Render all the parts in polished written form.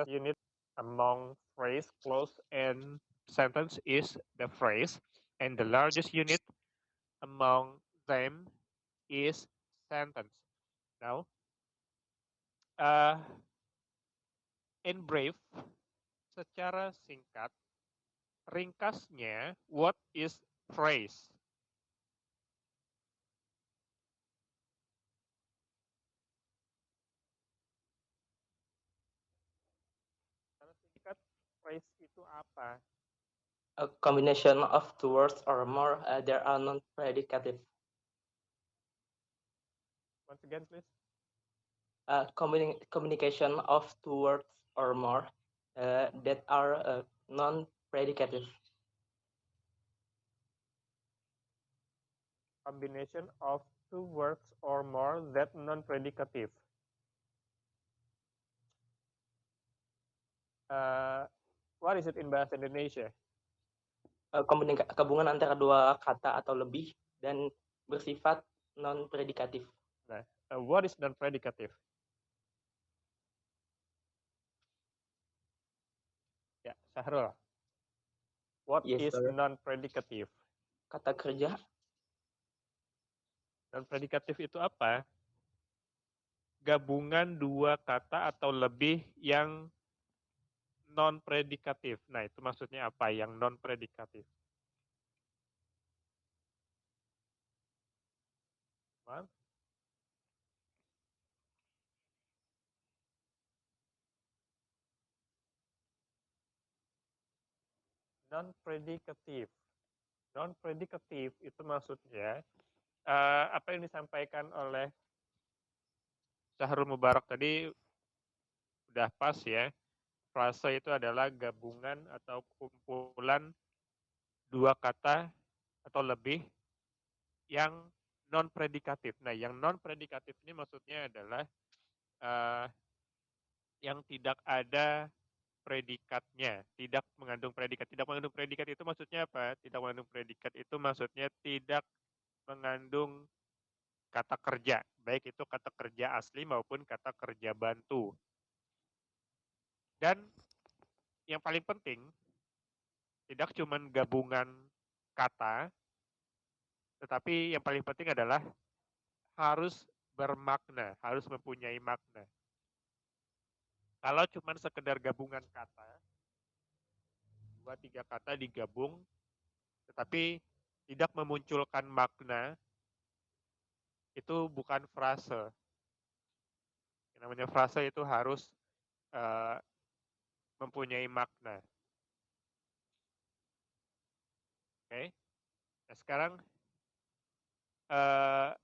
unit among phrase, clause, and sentence is the phrase, and the largest unit among them is sentence. Now, uh, in brief, secara singkat, ringkasnya, what is phrase? Secara singkat, phrase itu apa? A combination of two words or more, there are non-predicative. Once again, please. Communication of two words or more that are non-predicative. Combination of two words or more that non-predicative. What is it in bahasa Indonesia? Gabungan antara dua kata atau lebih dan bersifat non-predikatif. Nah, what is non-predicative? Ya, Syahrul. What Yes, is sir. non-predicative? Kata kerja. Non-predicative itu apa? Gabungan dua kata atau lebih yang non-predikatif. Nah, itu maksudnya apa yang non-predikatif? Non-predikatif. Non-predikatif itu maksudnya apa yang disampaikan oleh Syahrul Mubarak tadi udah pas ya. Frase itu adalah gabungan atau kumpulan dua kata atau lebih yang non-predikatif. Nah, yang non-predikatif ini maksudnya adalah uh, yang tidak ada predikatnya, tidak mengandung predikat. Tidak mengandung predikat itu maksudnya apa? Tidak mengandung predikat itu maksudnya tidak mengandung kata kerja, baik itu kata kerja asli maupun kata kerja bantu. Dan yang paling penting, tidak cuma gabungan kata, tetapi yang paling penting adalah harus bermakna, harus mempunyai makna. Kalau cuma sekedar gabungan kata, 2-3 kata digabung, tetapi tidak memunculkan makna, itu bukan frase. Yang namanya frase itu harus uh, mempunyai makna. Oke, nah sekarang uh,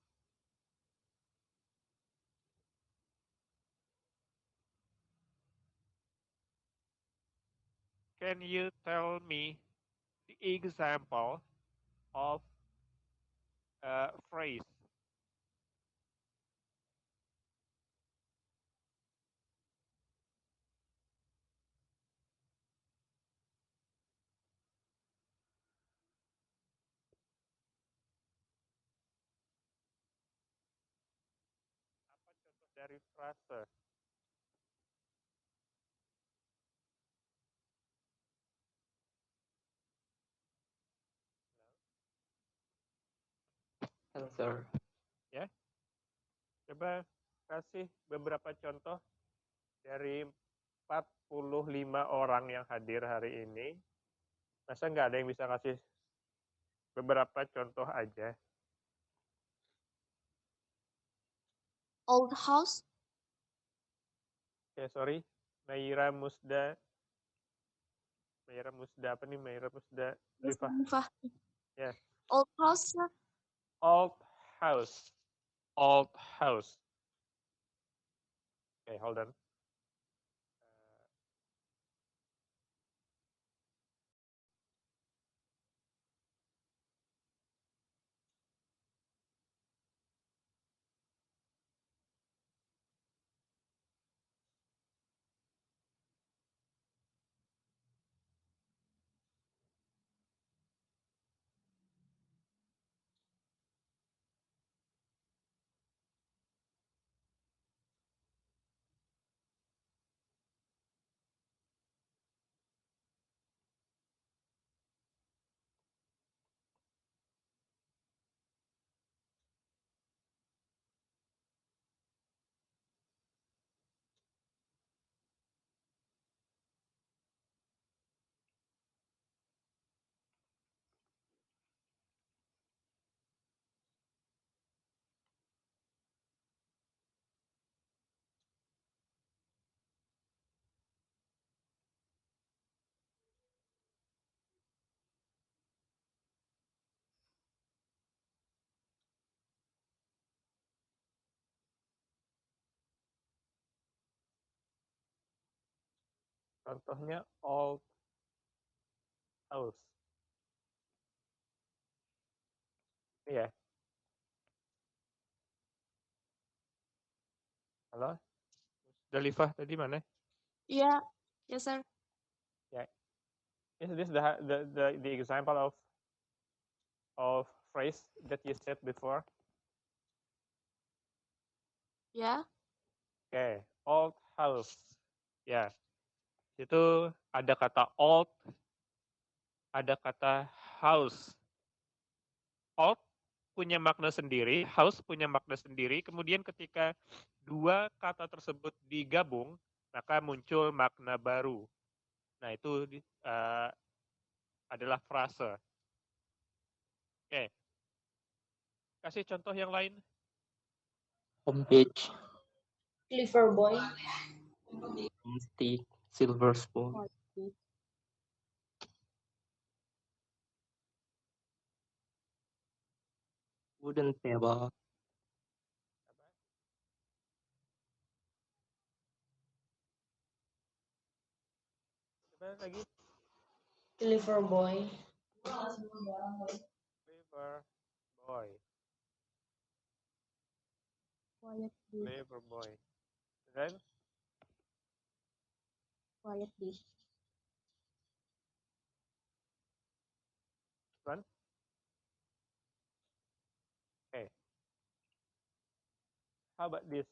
can you tell me the example of a phrase? Apa contoh dari frase? Hello, sir. Ya, coba kasih beberapa contoh dari 45 orang yang hadir hari ini. Masa nggak ada yang bisa kasih beberapa contoh aja? Old house. Ya, sorry. Maira Musda. Maira Musda apa nih? Maira Musda. Rifah. Ya. Old house. Old house. Old house. Okay, hold on. Contohnya old house. Ini ya. Halo? Dalifah tadi mana? Yeah. Yes, sir. Is this the example of phrase that you said before? Yeah. Okay, old house. Ya, itu ada kata old, ada kata house. Old punya makna sendiri, house punya makna sendiri. Kemudian ketika dua kata tersebut digabung, maka muncul makna baru. Nah, itu adalah frase. Oke. Kasih contoh yang lain. Homepage, Clifford Boy. stick, silver spoon, wooden table, Coba lagi. Clifford Boy. Clever boy. Quietly. Clever boy. Dan Quietly. one. Okay. How about this?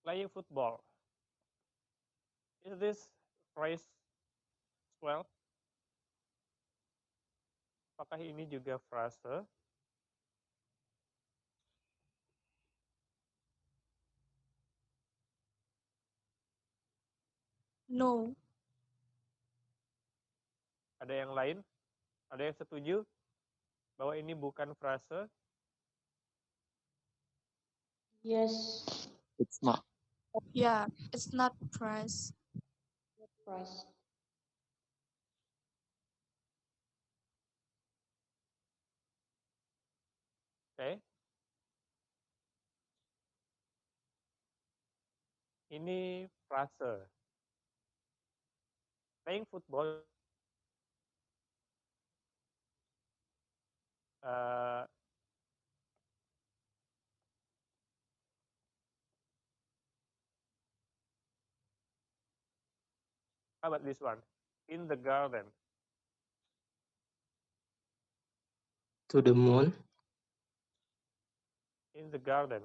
Playing football. Is this phrase well? Apakah ini juga frase? No. Ada yang lain? Ada yang setuju bahwa ini bukan frase? Yes. it's not. Yeah. It's not price. Price. Oke. Ini frase. Playing football how about this one? In the garden. To the moon, In the garden.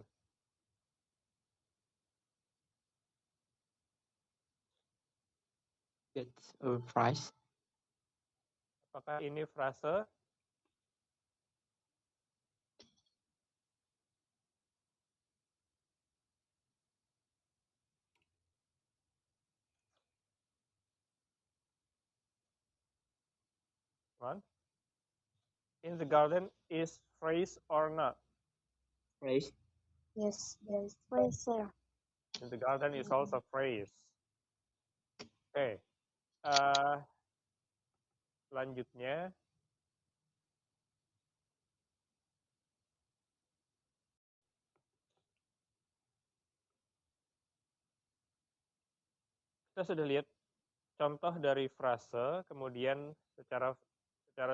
gets a prize, Apakah ini frase? One. In the garden is phrase or not? phrase, Yes. Yes. Price, sir. In the garden is also phrase. Oke. Selanjutnya. Kita sudah lihat contoh dari frase, kemudian secara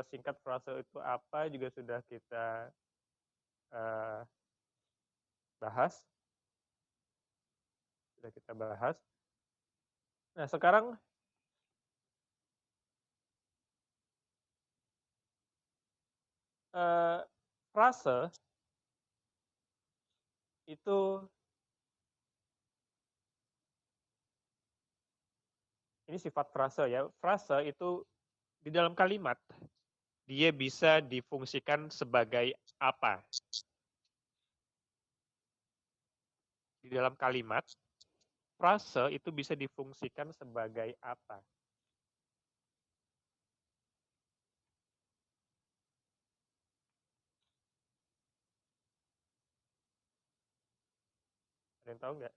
singkat frase itu apa juga sudah kita bahas. Sudah kita bahas. Nah, sekarang frase itu ini sifat frase ya. Frase itu di dalam kalimat dia bisa difungsikan sebagai apa? Di dalam kalimat frase itu bisa difungsikan sebagai apa? Ada yang tahu nggak?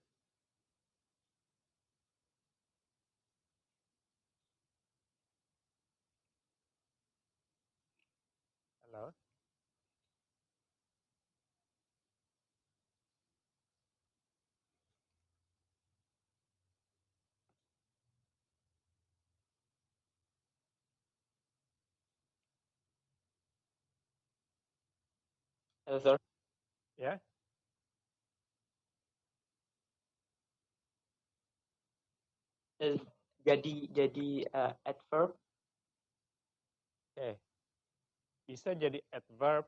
Sir. Ya. Jadi adverb. Oke. Bisa jadi adverb,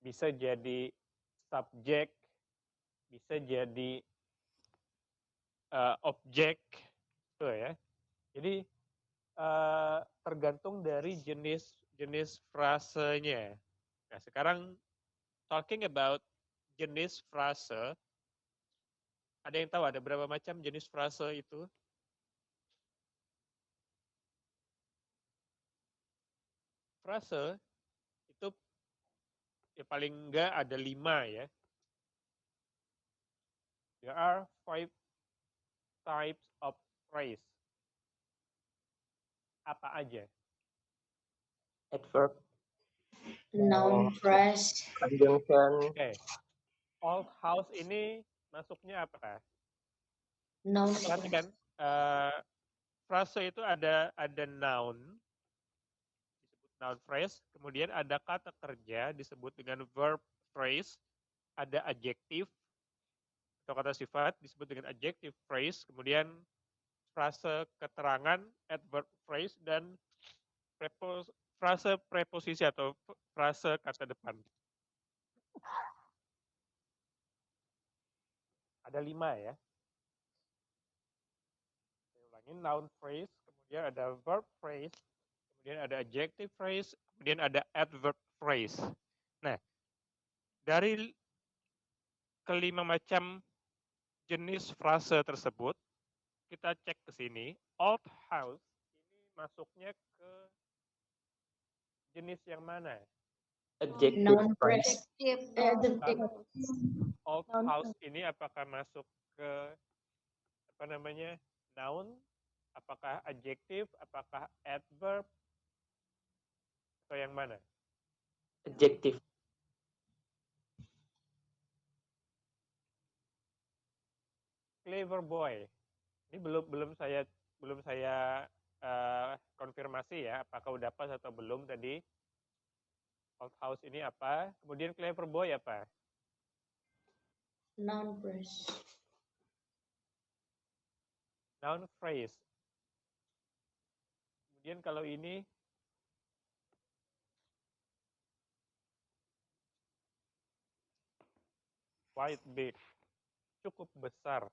bisa jadi subjek, bisa jadi objek, gitu ya. Jadi tergantung dari jenis frasenya. Nah, sekarang talking about jenis frase, ada yang tahu ada berapa macam jenis frase itu? Frase itu ya paling enggak ada 5 ya. There are 5 types of phrase. Apa aja? Adverb. Noun phrase. Conjunction. Oke. Old house ini masuknya apa? Noun Perhatikan, frase itu ada noun, disebut noun phrase, kemudian ada kata kerja disebut dengan verb phrase, ada adjektif atau kata sifat disebut dengan adjective phrase, kemudian frase keterangan adverb phrase, dan frase preposisi atau frase kata depan. Ada 5 ya. Saya ulangi, noun phrase, kemudian ada verb phrase, kemudian ada adjective phrase, kemudian ada adverb phrase. Nah, dari kelima macam jenis frase tersebut, kita cek ke sini. Old house ini masuknya ke jenis yang mana? Adjective Noun phrase. phrase. Adjective. Old house ini apakah masuk ke apa namanya? Noun? Apakah adjektif? Apakah adverb? Atau yang mana? Adjective. Clever boy. Ini belum saya konfirmasi ya, apakah udah pas atau belum tadi. Old house ini apa? Kemudian clever boy apa? Noun phrase. Noun phrase. Kemudian kalau ini quite big, cukup besar.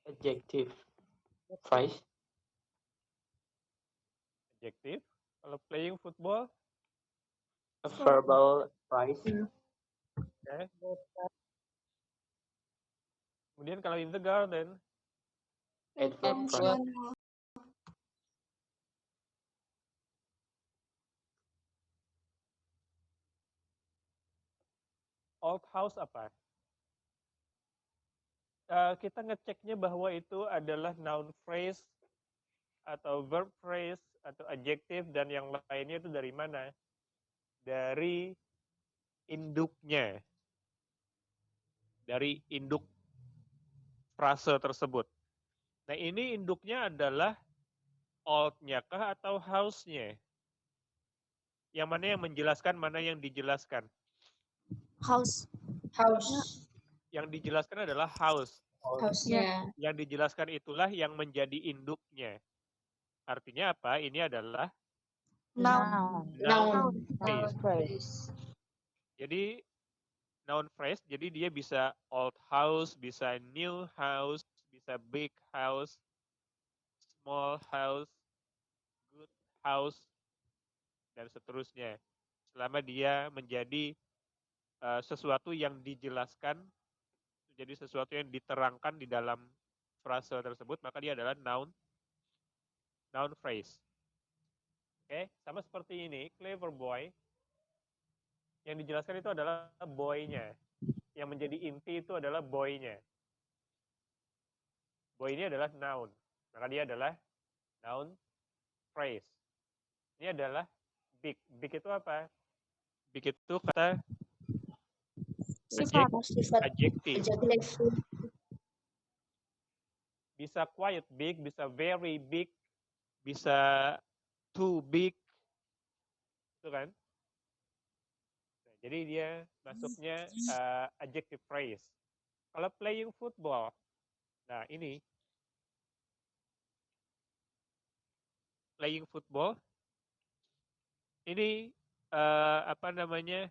Adjective phrase. Adjektif. Kalau playing football, A verbal phrase. okay. Kemudian kalau in the garden, Adverb phrase. old house apa? Kita ngeceknya bahwa itu adalah noun phrase atau verb phrase atau adjektif dan yang lainnya itu dari mana? Dari induknya. Dari induk frase tersebut. Nah, ini induknya adalah old-nya kah atau house-nya? Yang mana yang menjelaskan, mana yang dijelaskan? House. House. Yang dijelaskan adalah house. House-nya. Yang dijelaskan itulah yang menjadi induknya. Artinya apa? Ini adalah Noun. Noun. phrase. Jadi noun phrase, jadi dia bisa old house, bisa new house, bisa big house, small house, good house, dan seterusnya. Selama dia menjadi sesuatu yang dijelaskan, jadi sesuatu yang diterangkan di dalam frase tersebut, maka dia adalah noun phrase. Oke, sama seperti ini, clever boy, yang dijelaskan itu adalah boy-nya. Yang menjadi inti itu adalah boy-nya. Boy ini adalah noun, maka dia adalah noun phrase. Ini adalah big. Big itu apa? Big itu kata Sifat. Sifat. adjektif. Adjective. Bisa quite big, bisa very big, bisa too big, itu kan. Nah, jadi dia masuknya adjective phrase. Kalau playing football, nah ini playing football, ini apa namanya,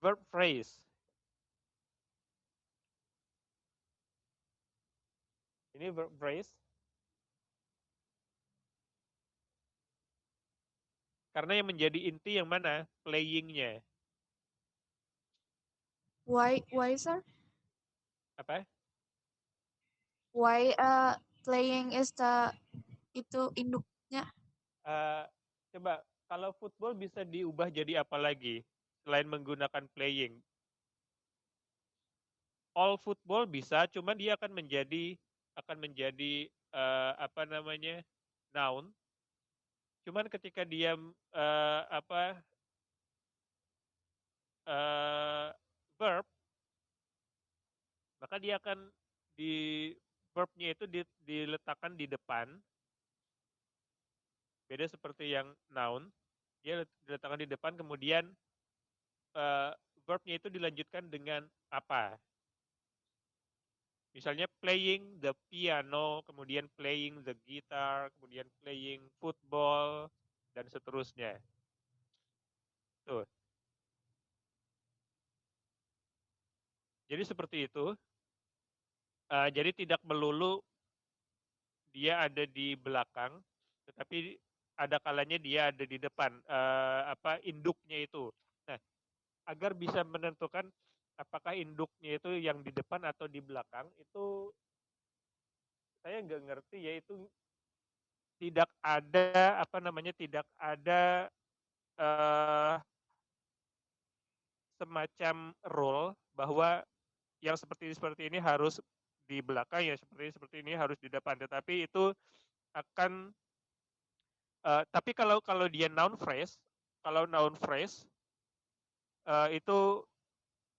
verb phrase. Ini verb phrase. Karena yang menjadi inti yang mana? Playing-nya. Why, sir? Apa? Why playing is the itu induknya? Coba, kalau football bisa diubah jadi apa lagi selain menggunakan playing? All football bisa, cuma dia akan menjadi apa namanya, noun. Cuman ketika dia apa verb, maka dia akan di verbnya itu diletakkan di depan. Beda seperti yang noun, dia diletakkan di depan, kemudian verbnya itu dilanjutkan dengan apa. Misalnya playing the piano, kemudian playing the guitar, kemudian playing football, dan seterusnya. Tuh. Jadi seperti itu. Jadi tidak melulu dia ada di belakang, tetapi ada kalanya dia ada di depan, apa induknya itu. Nah, agar bisa menentukan apakah induknya itu yang di depan atau di belakang, itu saya nggak ngerti ya, itu tidak ada apa namanya, tidak ada semacam rule bahwa yang seperti ini harus di belakang, ya seperti ini harus di depan. Tetapi itu akan tapi kalau dia noun phrase, itu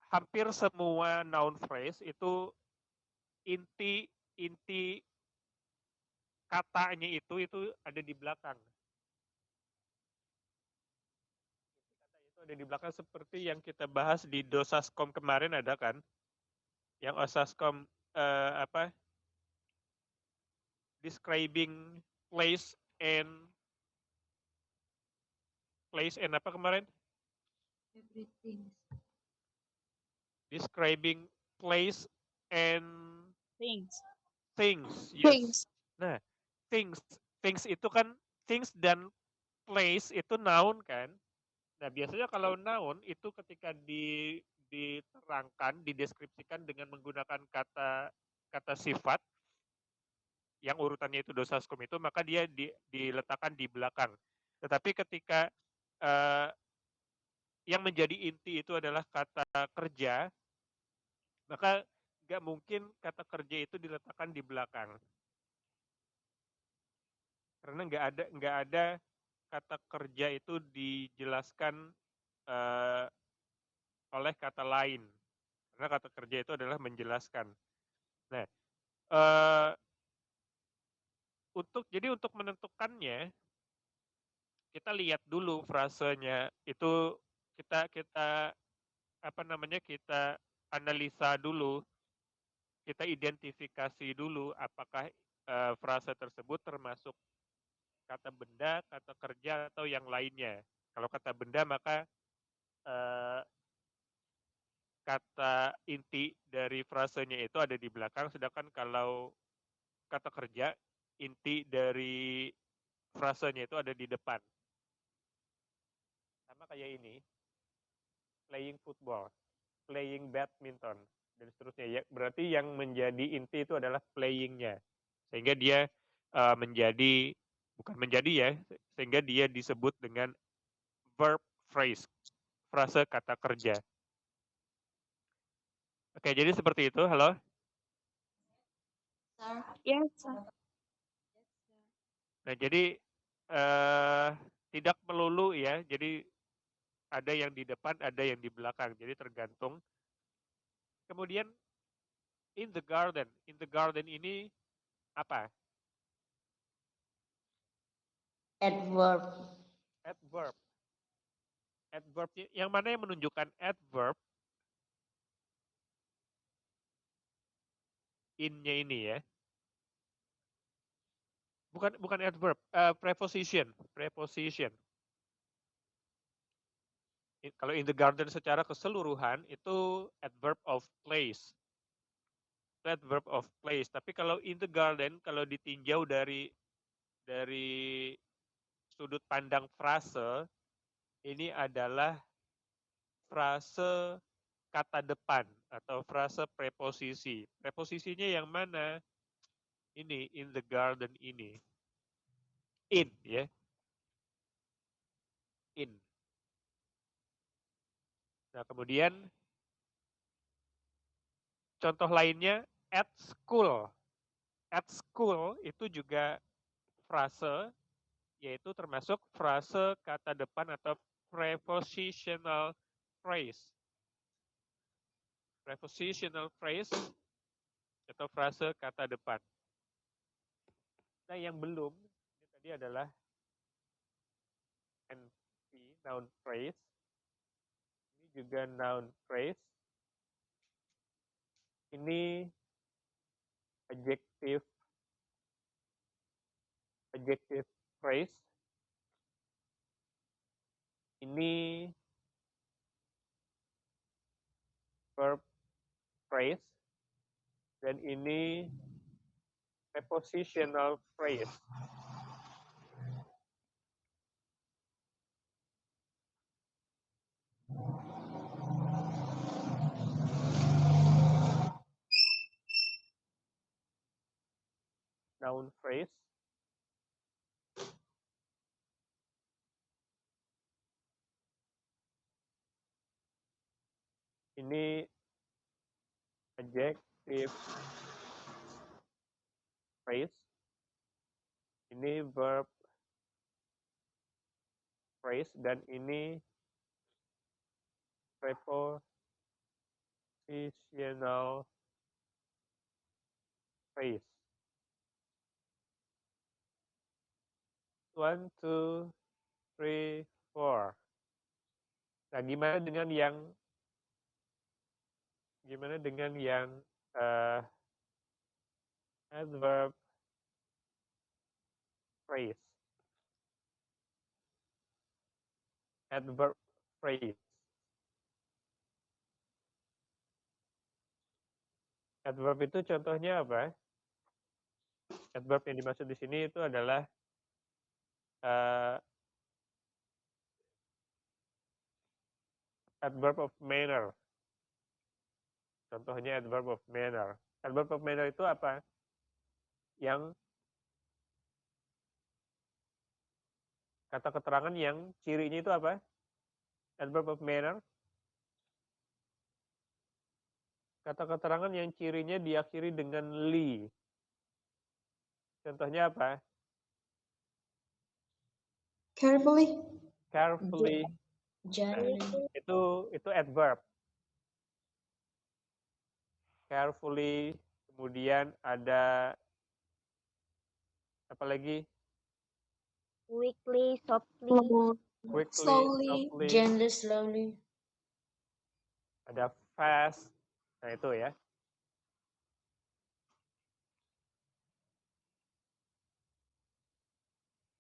hampir semua noun phrase itu inti inti katanya itu ada di belakang. Kata itu ada di belakang seperti yang kita bahas di dosaskom kemarin, ada kan? Yang osaskom apa? Describing place and apa kemarin? Everything. Describing place and Things. things. Yes. Things. Nah, things itu kan, things dan place itu noun kan. Nah, biasanya kalau noun itu ketika diterangkan, dideskripsikan dengan menggunakan kata sifat yang urutannya itu dosaskum itu, maka dia diletakkan di belakang. Tetapi ketika yang menjadi inti itu adalah kata kerja, maka nggak mungkin kata kerja itu diletakkan di belakang. Karena nggak ada kata kerja itu dijelaskan oleh kata lain. Karena kata kerja itu adalah menjelaskan. Nah, jadi untuk menentukannya, kita lihat dulu frasenya itu, kita apa namanya, kita analisa dulu, kita identifikasi dulu apakah frasa tersebut termasuk kata benda, kata kerja, atau yang lainnya. Kalau kata benda, maka kata inti dari frasenya itu ada di belakang, sedangkan kalau kata kerja, inti dari frasenya itu ada di depan. Sama kayak ini, playing football, playing badminton, dan seterusnya. Ya, berarti yang menjadi inti itu adalah playing-nya. Sehingga dia bukan menjadi ya, sehingga dia disebut dengan verb phrase, frase kata kerja. Oke, jadi seperti itu. Halo? Sir. Yes, sir. Nah, jadi tidak melulu ya. Jadi ada yang di depan, ada yang di belakang. Jadi tergantung. Kemudian in the garden ini Apa? Adverb. Adverb. Adverb yang mana yang menunjukkan adverb? In-nya ini ya. Bukan adverb, preposition. Preposition. Kalau in the garden secara keseluruhan itu adverb of place. Adverb of place. Tapi kalau in the garden, kalau ditinjau dari sudut pandang frase, ini adalah frase kata depan atau frase preposisi. Preposisinya yang mana? Ini, in the garden ini. In, ya. In. Nah, kemudian contoh lainnya at school. At school itu juga frase, yaitu termasuk frase kata depan atau prepositional phrase. Prepositional phrase atau frase kata depan. Nah, yang belum, ini tadi adalah NP, noun phrase. Ini juga noun phrase. Ini adjective phrase. Ini verb phrase. Dan ini prepositional phrase. Noun phrase. Ini adjective phrase. Ini verb phrase dan ini prepositional phrase. 1, 2, 3, 4. Nah, gimana dengan adverb phrase? Adverb phrase. Adverb itu contohnya apa? Adverb yang dimaksud di sini itu adalah adverb of manner. Contohnya adverb of manner. Adverb of manner itu apa? Yang kata keterangan yang cirinya itu apa? Adverb of manner. Kata keterangan yang cirinya diakhiri dengan li. Contohnya apa? Carefully. Carefully. Gently. Nah, itu adverb. Carefully. Kemudian ada apa lagi? Quickly, softly, Quickly, Slowly. softly. Gently, slowly. Ada fast. Nah, itu ya.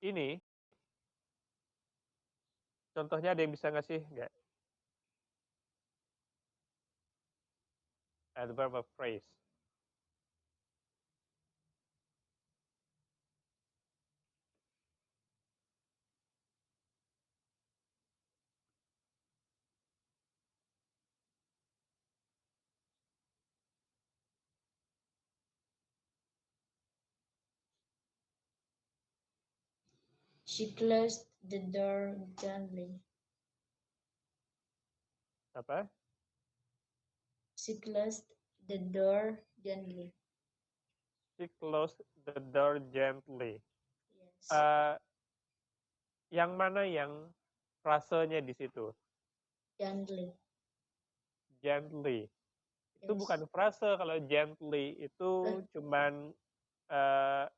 Ini contohnya ada yang bisa ngasih nggak? Adverb of phrase. She closed the door gently. Apa? She closed the door gently. She closed the door gently. Yes. Yang mana yang frasenya di situ? Gently. Gently. Itu Yes. bukan frase kalau gently itu cuman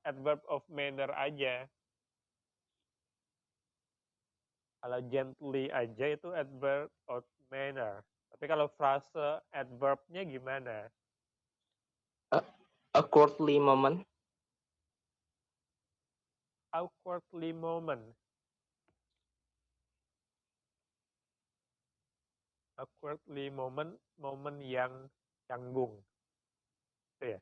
adverb of manner aja. Kalau gently aja itu adverb of manner. Tapi kalau frase adverbnya gimana? Awkwardly moment. Awkwardly moment. Awkwardly moment, momen yang canggung. Itu ya.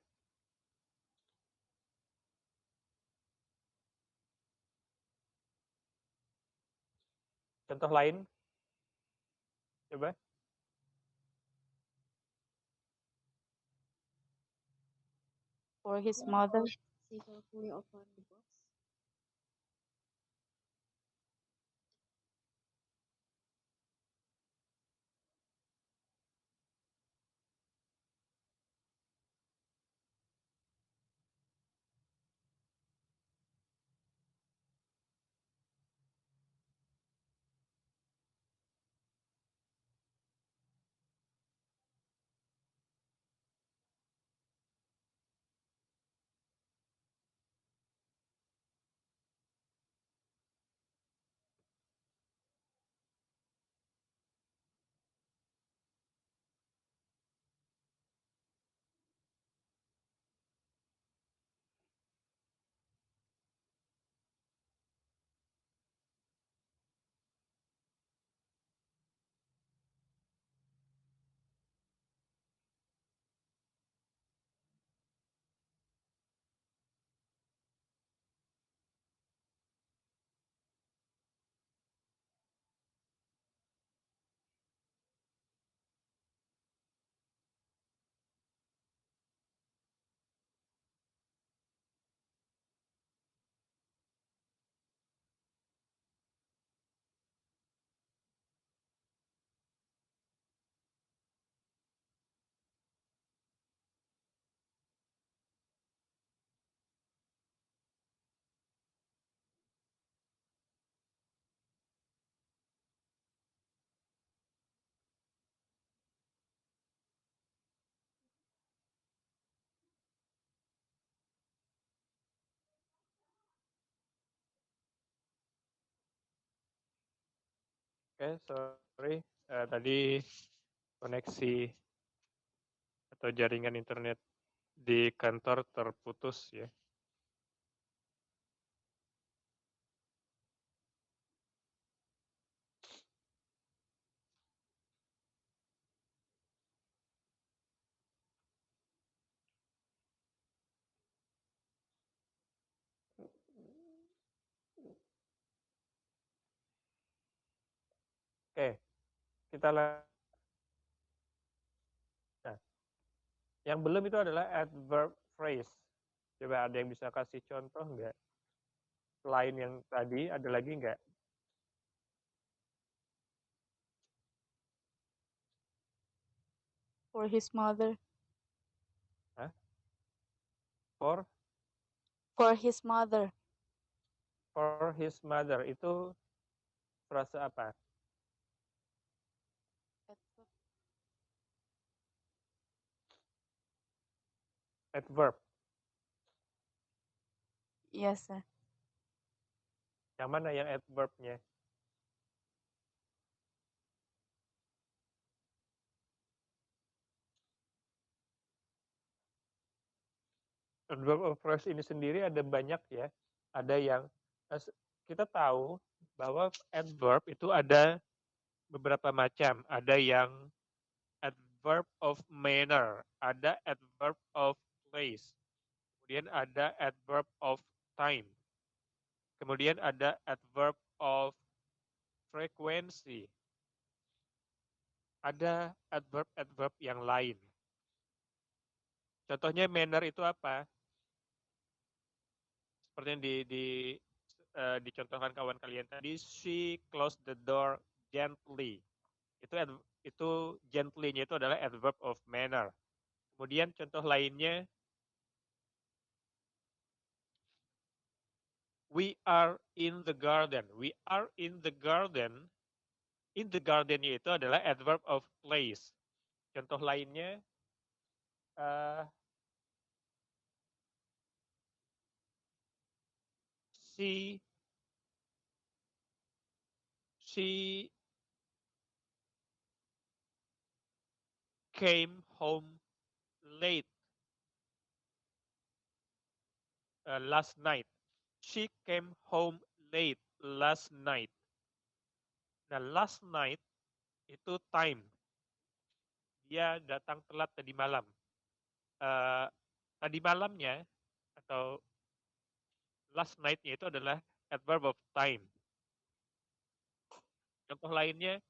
Contoh lain? Coba. For his mother. She carefully opened the box. Oke, sorry. Tadi koneksi atau jaringan internet di kantor terputus ya. Oke, kita lihat. Nah, yang belum itu adalah adverb phrase. Coba ada yang bisa kasih contoh nggak? Selain yang tadi, ada lagi nggak? For his mother. Hah? For his mother. for his mother itu frase apa? Adverb. Yes, sir. Yang mana yang adverbnya? Adverb of phrase ini sendiri ada banyak ya. Ada yang kita tahu bahwa adverb itu ada beberapa macam. Ada yang adverb of manner, ada adverb of place, kemudian ada adverb of time, kemudian ada adverb of frequency, ada adverb-adverb yang lain. Contohnya manner itu apa? Seperti yang dicontohkan kawan kalian tadi, she closed the door gently. Itu gently-nya itu adalah adverb of manner. Kemudian contoh lainnya, we are in the garden. We are in the garden. In the garden-nya itu adalah adverb of place. Contoh lainnya, she came home late last night. She came home late last night. Nah, last night itu time. Dia datang telat tadi malam. Tadi malamnya atau last night-nya itu adalah adverb of time. Contoh lainnya,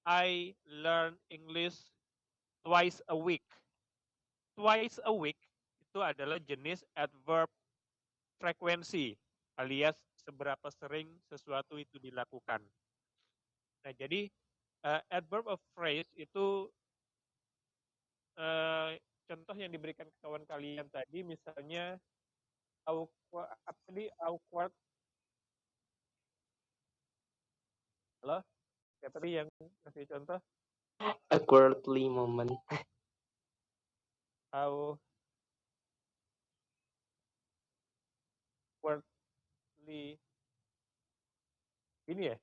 I learn English twice a week. Twice a week itu adalah jenis adverb frekuensi alias seberapa sering sesuatu itu dilakukan. Nah, jadi adverb of phrase itu contoh yang diberikan ke kawan kalian tadi, misalnya awkward. Halo? Ya, tadi yang kasih contoh. Awkwardly moment. Awkwardly. Ini ya?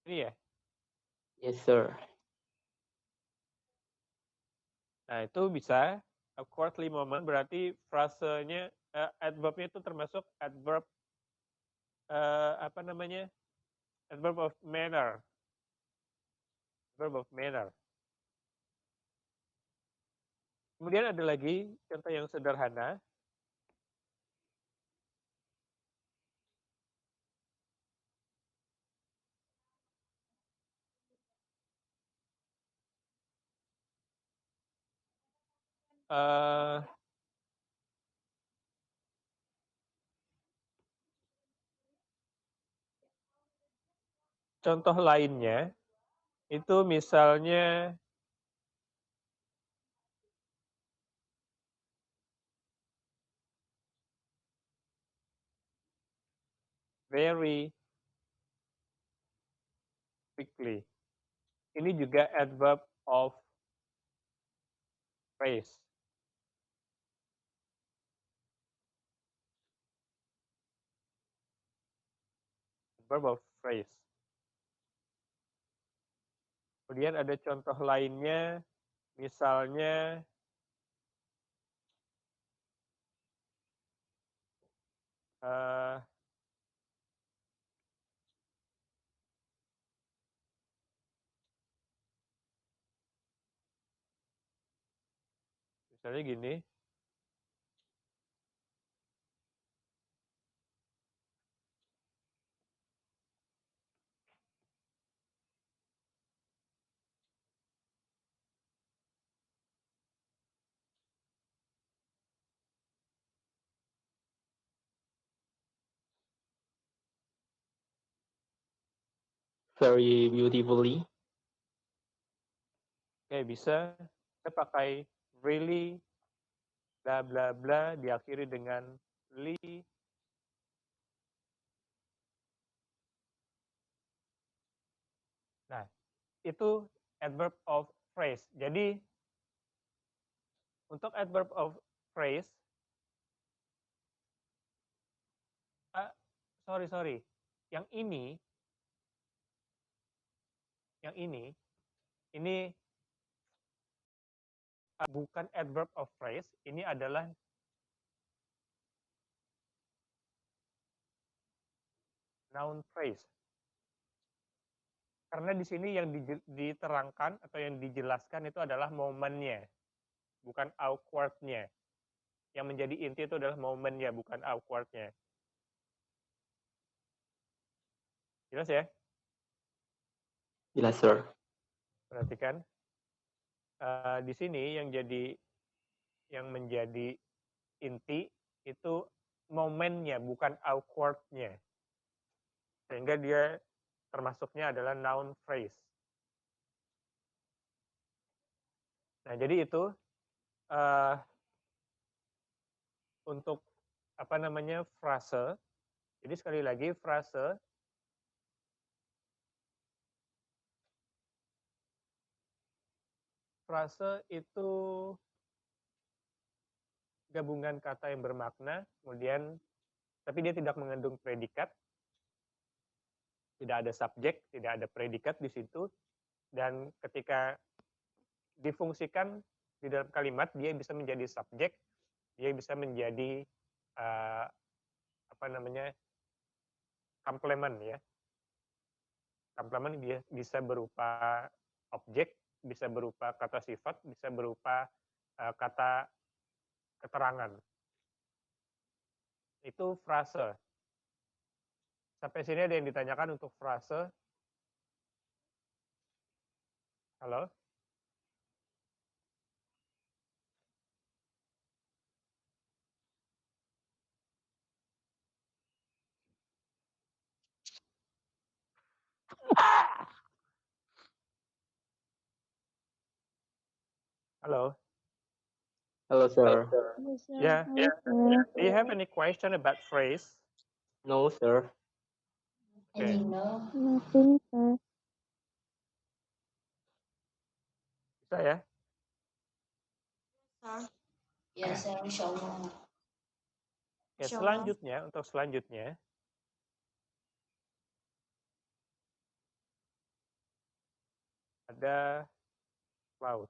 Ini ya? Yes, sir. Nah, itu bisa awkwardly moment berarti frasenya adverbnya itu termasuk adverb adverb of manner. Adverb of manner. Kemudian ada lagi contoh yang sederhana. Contoh lainnya itu misalnya very quickly. Ini juga adverb of phrase. Adverb of phrase. Kemudian ada contoh lainnya, misalnya misalnya gini. Very beautifully. Oke, bisa kita pakai really, bla bla bla, diakhiri dengan li. Nah, itu adverb of phrase. Jadi, untuk adverb of phrase, sorry, yang ini bukan adverb of phrase, ini adalah noun phrase. Karena di sini yang diterangkan atau yang dijelaskan itu adalah momennya, bukan awkward-nya. Yang menjadi inti itu adalah momennya, bukan awkward-nya. Jelas ya? Jelas, sir. Perhatikan. Di sini yang menjadi inti itu momennya, bukan awkward-nya. Sehingga dia termasuknya adalah noun phrase. Nah, jadi itu untuk frase. Jadi sekali lagi frase itu gabungan kata yang bermakna, kemudian tapi dia tidak mengandung predikat, tidak ada subjek, tidak ada predikat di situ, dan ketika difungsikan di dalam kalimat, dia bisa menjadi subjek, dia bisa menjadi komplement ya. Komplement bisa berupa objek, bisa berupa kata sifat, bisa berupa kata keterangan. Itu frase. Sampai sini ada yang ditanyakan untuk frase? Halo? Halo? Hello, sir. Yes, sir. Yeah. Yes, sir. Do you have any question about phrase? No, sir. Okay. Nothing, sir. Bisa ya? Ya, saya insyaallah. Ya, Insyaallah. untuk selanjutnya, ada clause.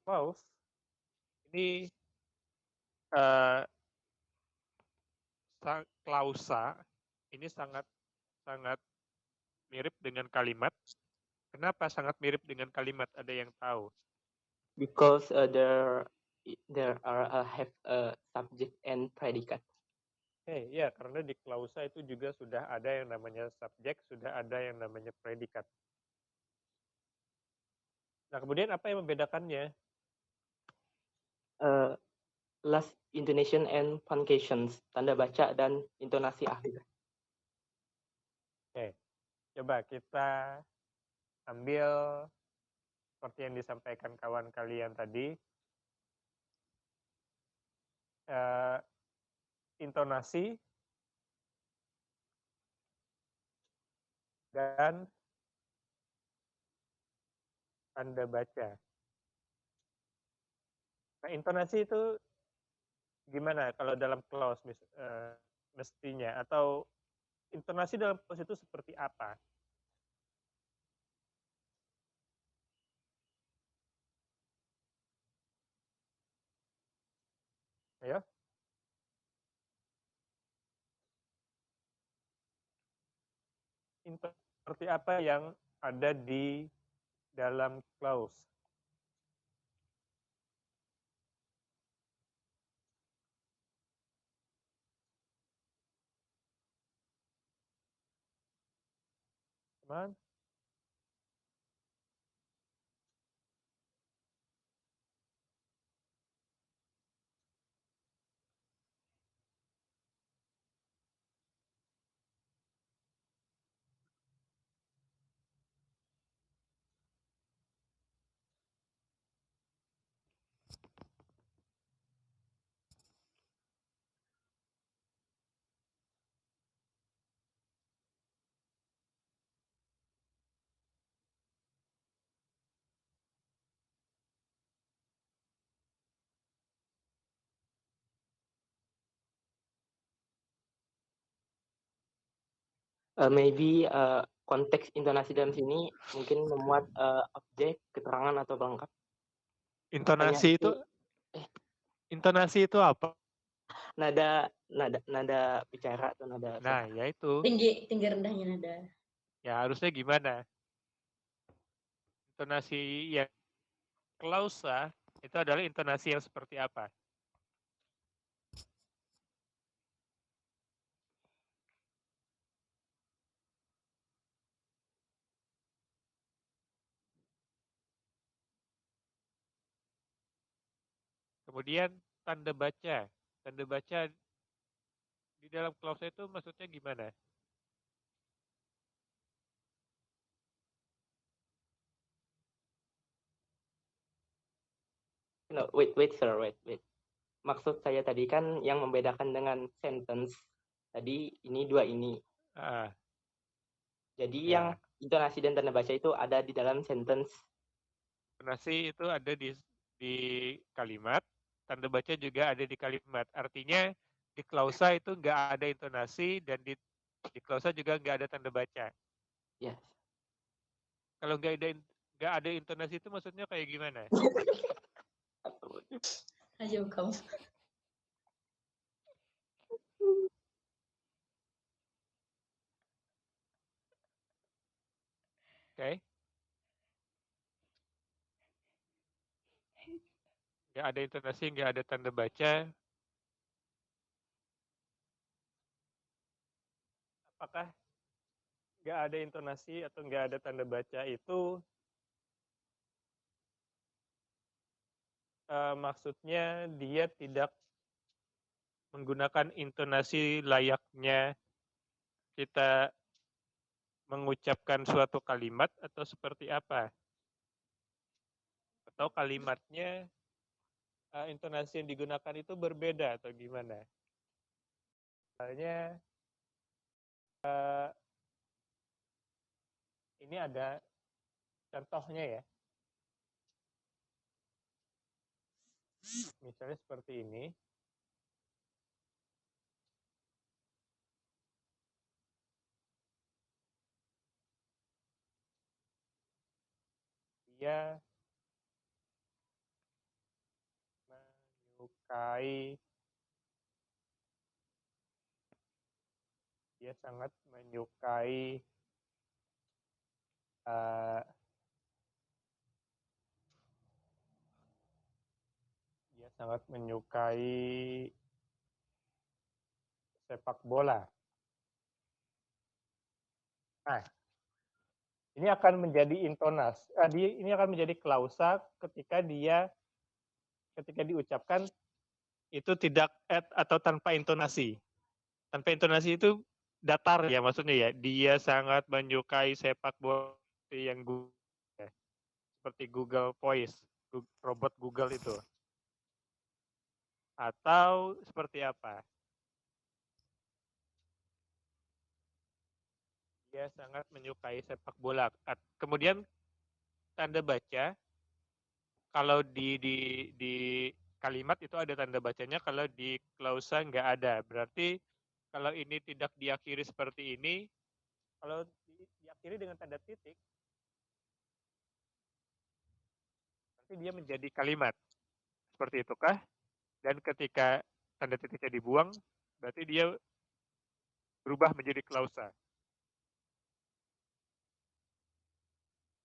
Clause ini klausa ini sangat mirip dengan kalimat. Kenapa sangat mirip dengan kalimat? Ada yang tahu? Because there have a subject and predicate. Ya, karena di klausa itu juga sudah ada yang namanya subjek, sudah ada yang namanya predikat. Nah, kemudian apa yang membedakannya? Last intonation and punctuations, tanda baca dan intonasi akhir. Oke, coba kita ambil seperti yang disampaikan kawan kalian tadi, intonasi dan tanda baca. Nah, intonasi itu gimana kalau dalam clause mestinya, atau intonasi dalam clause itu seperti apa? Ayo. Seperti apa yang ada di dalam clause? Teman? Maybe konteks intonasi dalam sini mungkin memuat objek, keterangan atau pelengkap. Intonasi itu apa? Nada bicara atau nada. Nah, yaitu. Tinggi rendahnya nada. Ya, harusnya gimana? Intonasi yang klausa itu adalah intonasi yang seperti apa? Kemudian tanda baca. Tanda baca di dalam klausa itu maksudnya gimana? No, wait, sir, wait. Maksud saya tadi kan yang membedakan dengan sentence tadi ini dua ini. Jadi yang intonasi dan tanda baca itu ada di dalam sentence. intonasi itu ada di kalimat, tanda baca juga ada di kalimat. Artinya di klausa itu nggak ada intonasi dan di klausa juga nggak ada tanda baca. Yes. Kalau nggak ada intonasi itu maksudnya kayak gimana? Ayo kamu. Oke. Nggak ada intonasi, nggak ada tanda baca. Apakah nggak ada intonasi atau nggak ada tanda baca itu maksudnya dia tidak menggunakan intonasi layaknya kita mengucapkan suatu kalimat atau seperti apa? Atau kalimatnya intonasi yang digunakan itu berbeda atau gimana? Misalnya ini ada contohnya ya. Misalnya seperti ini. Dia menyukai, dia sangat menyukai dia sangat menyukai sepak bola. Nah, ini akan menjadi ini akan menjadi klausa ketika diucapkan itu tidak atau tanpa intonasi. Tanpa intonasi itu datar ya maksudnya ya. Dia sangat menyukai sepak bola yang seperti Google Voice, robot Google itu. Atau seperti apa? Dia sangat menyukai sepak bola. Kemudian tanda baca, kalau di kalimat itu ada tanda bacanya, kalau di klausa nggak ada. Berarti kalau ini tidak diakhiri seperti ini, kalau diakhiri dengan tanda titik, nanti dia menjadi kalimat. Seperti itu kah? Dan ketika tanda titiknya dibuang, berarti dia berubah menjadi klausa.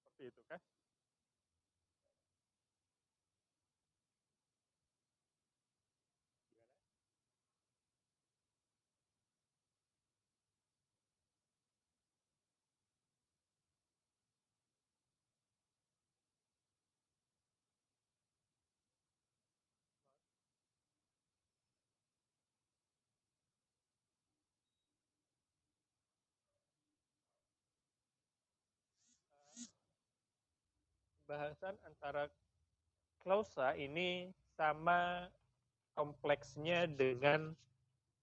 Seperti itu kah? Bahasan antara klausa ini sama kompleksnya dengan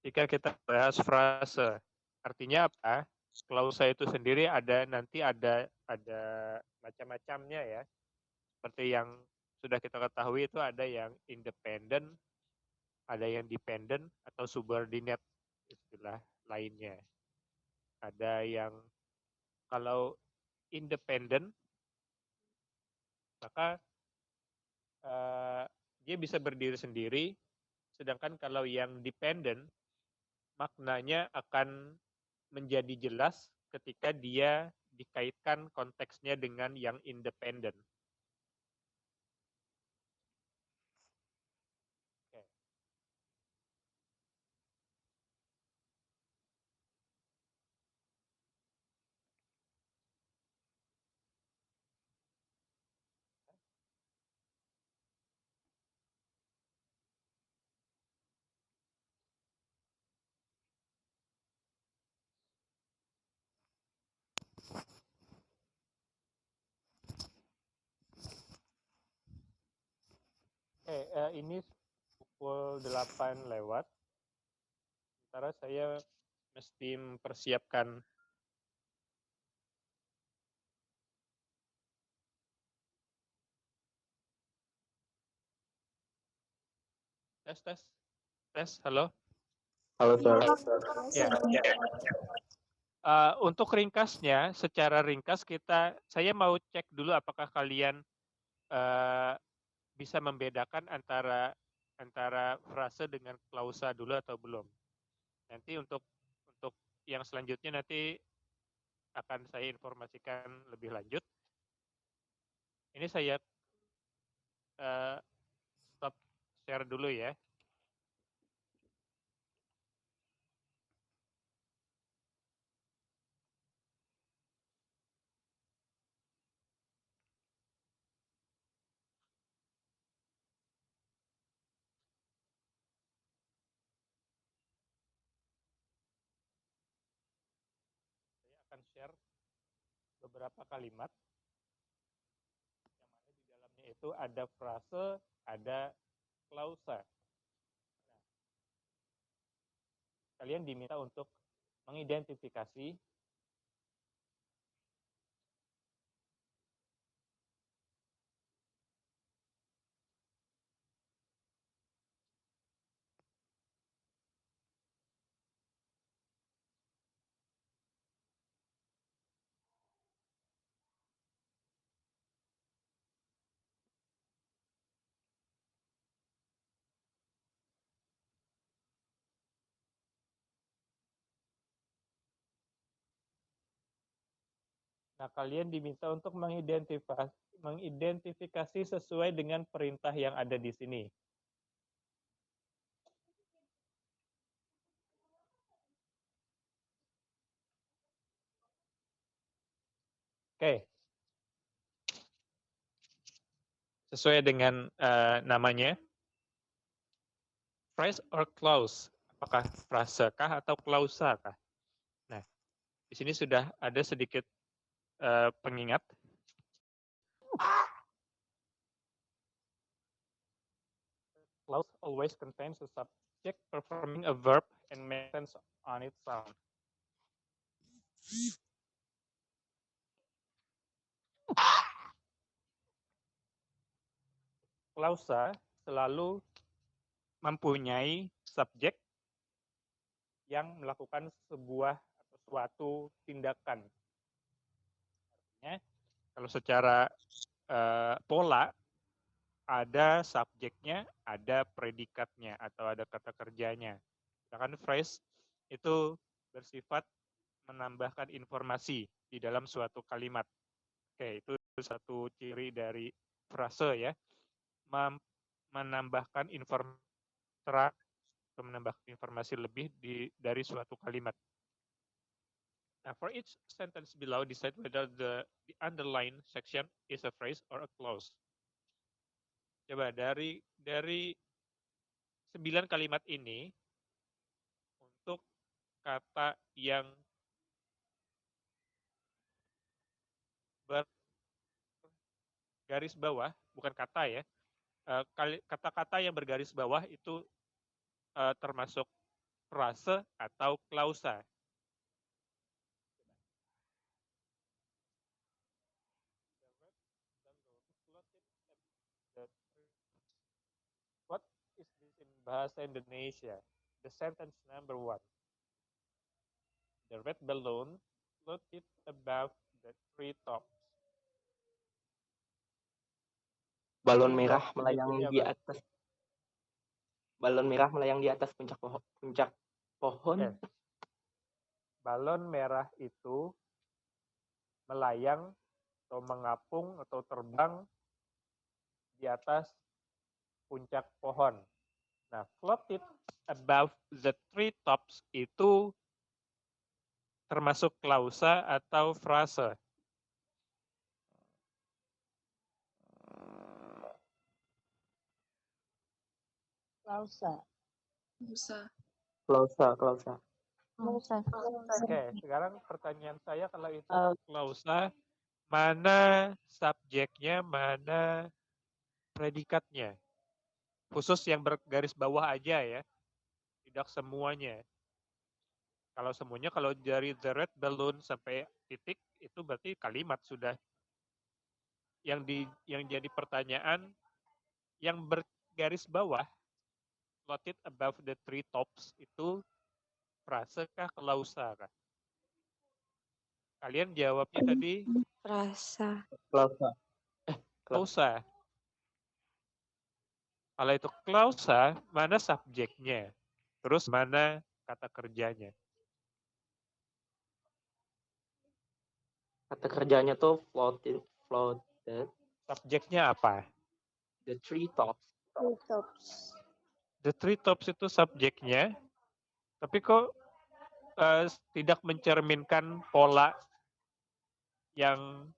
jika kita bahas frase. Artinya apa? Klausa itu sendiri nanti ada macam-macamnya ya. Seperti yang sudah kita ketahui itu ada yang independen, ada yang dependent atau subordinate istilah lainnya. Ada yang kalau independen maka dia bisa berdiri sendiri, sedangkan kalau yang dependent maknanya akan menjadi jelas ketika dia dikaitkan konteksnya dengan yang independen. Ini pukul 8 lewat. Sementara saya mesti mempersiapkan Tes, halo. Halo, Sir. Ya. Untuk ringkasnya, secara ringkas saya mau cek dulu apakah kalian bisa membedakan antara frase dengan klausa dulu atau belum. Nanti untuk yang selanjutnya nanti akan saya informasikan lebih lanjut. Ini saya stop share dulu ya. Saya akan share beberapa kalimat yang mana di dalamnya itu ada frase, ada klausa. Nah, kalian diminta untuk mengidentifikasi Nah, kalian diminta untuk mengidentifikasi sesuai dengan perintah yang ada di sini. Oke. Sesuai dengan namanya. Phrase or clause. Apakah frase kah atau klausa kah? Nah, di sini sudah ada sedikit pengingat. Clause always contains a subject performing a verb and makes sense on its own. Klausa selalu mempunyai subjek yang melakukan sebuah atau suatu tindakan. Artinya, kalau secara pola, ada subjeknya, ada predikatnya, atau ada kata kerjanya. Sedangkan phrase itu bersifat menambahkan informasi di dalam suatu kalimat. Oke, itu satu ciri dari frase ya. Menambahkan informasi atau menambahkan informasi lebih dari suatu kalimat. Now, for each sentence below, decide whether the underlined section is a phrase or a clause. Coba dari 9 kalimat ini, untuk kata yang bergaris bawah, bukan kata ya, kata-kata yang bergaris bawah itu termasuk frase atau klausa. What is this in bahasa Indonesia? The sentence number 1. The red balloon floated above the tree tops. Balon merah melayang di atas. Balon merah melayang di atas puncak pohon. Okay. Balon merah itu melayang atau mengapung atau terbang di atas puncak pohon. Nah, floated above the tree tops itu termasuk klausa atau frase. Klausa. Oke, sekarang pertanyaan saya kalau itu klausa, mana subjeknya, mana predikatnya? Khusus yang bergaris bawah aja ya, tidak semuanya. Kalau semuanya, kalau dari the red balloon sampai titik, itu berarti kalimat sudah. Yang jadi pertanyaan, yang bergaris bawah, floated above the tree tops itu frase kah, klausa kah? Kalian jawabnya tadi Rasa. Klausa. klausa. Kalau itu klausa, mana subjeknya? Terus mana kata kerjanya? Kata kerjanya tuh floated Subjeknya apa? the tree tops. Treetops. The tree tops itu subjeknya, tapi kok tidak mencerminkan pola yang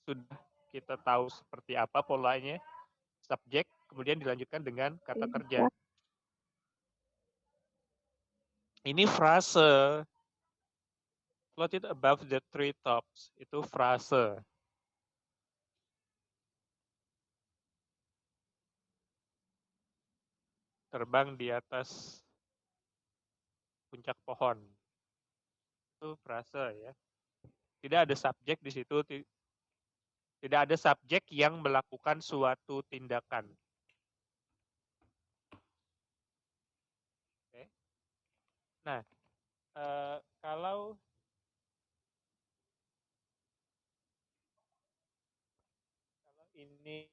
sudah kita tahu seperti apa polanya, subjek, kemudian dilanjutkan dengan kata kerja. Ini frase, floated above the tree tops, itu frase. Terbang di atas puncak pohon. Itu frase ya. Tidak ada subjek di situ, tidak ada subjek yang melakukan suatu tindakan. Oke. Nah, kalau ini,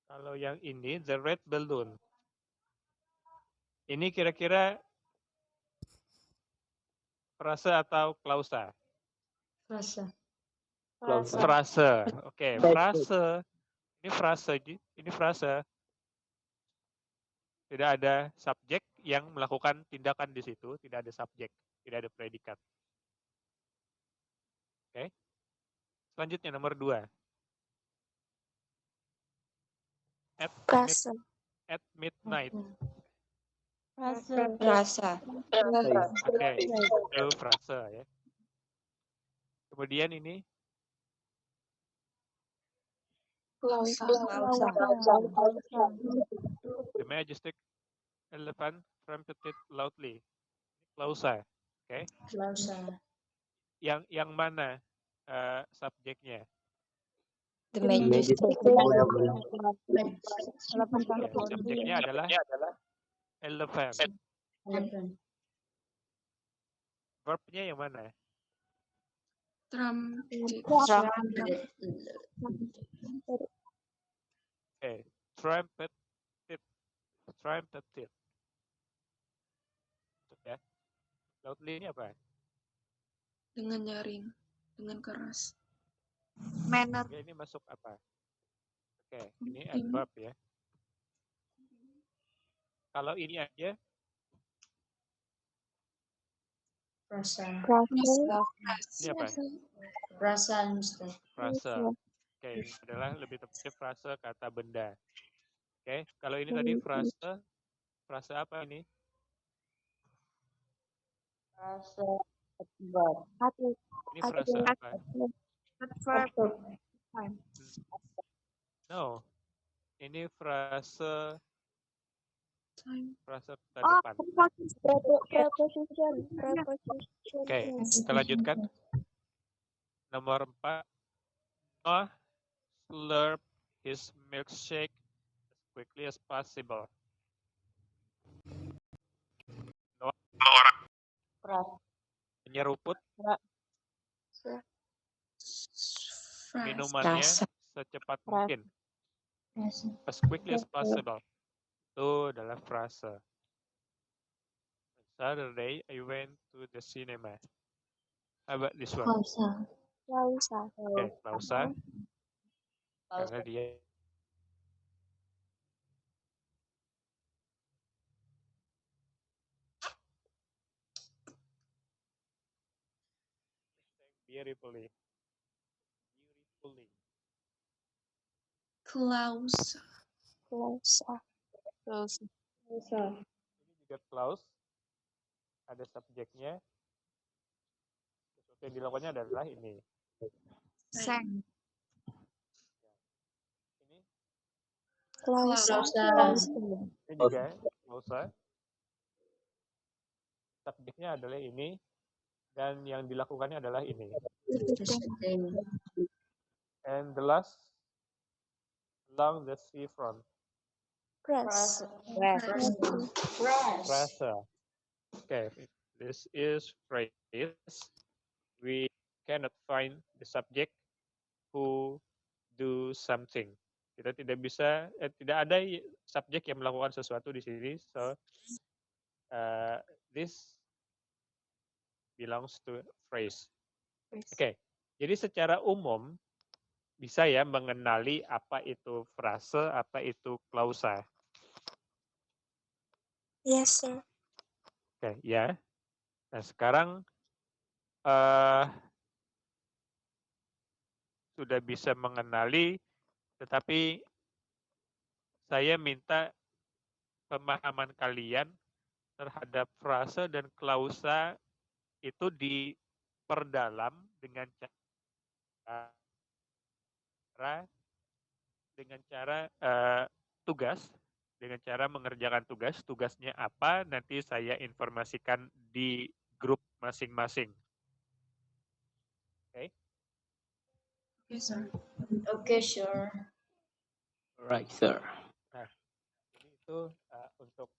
kalau yang ini, the red balloon, ini kira-kira frase atau klausa? Rasa. Klausa. Frase. Oke, frase. Ini frase. Tidak ada subjek yang melakukan tindakan di situ, tidak ada subjek, tidak ada predikat. Oke. Selanjutnya nomor 2. Rasa. At midnight. Rasa. Oke, itu frase ya. Kemudian ini Klausa. the majestic elephant trumpeted loudly. Klausa. Oke. Klausa. Yang mana subjeknya? The majestic. Ya, subjeknya adalah elephant. Elephant. Verbnya yang mana? Trumpet. Oke, trumpeted. Ya. Loudly ini apa? Dengan nyaring. Dengan keras. Manner. Ya, ini masuk apa? Oke, ini adverb ya. Kalau ini aja, Rasa. ini apa? Rasa, Mister. Frase. Oke, ini adalah lebih tepatnya frase kata benda. Oke, kalau ini tadi frase apa ini? Ini frase apa? Adverb. No. Ini frase kata Oh, depan. Preposition. Oke, kita lanjutkan. Nomor 4. Noah slurp his milkshake as quickly as possible. Noah menyeruput minumannya secepat mungkin. As quickly as possible. Itu adalah frase. Saturday, I went to the cinema. How about this one? Klausa. Oke, klausa. Karena dia beautifully. Klausa. Ini juga clause. Ada subjeknya. Sesuatu yang dilakukannya adalah ini. Sang. Ini Klausa. ini juga klausa. Subjeknya adalah ini. dan yang dilakukannya adalah ini. Visiting. And the last, along the seafront. Press. Frasa. Okay, this is phrase. We cannot find the subject who do something. Kita tidak bisa, tidak ada subjek yang melakukan sesuatu di sini. So this belongs to phrase. Oke, jadi secara umum bisa ya mengenali apa itu frase, apa itu klausa. Yes, sir. Oke, ya. Nah sekarang sudah bisa mengenali, tetapi saya minta pemahaman kalian terhadap frase dan klausa itu diperdalam dengan cara tugas, dengan cara mengerjakan tugas. Tugasnya apa? Nanti saya informasikan di grup masing-masing. Oke? Okay, sir. Okay, sure. Right, sir. Nah, ini itu untuk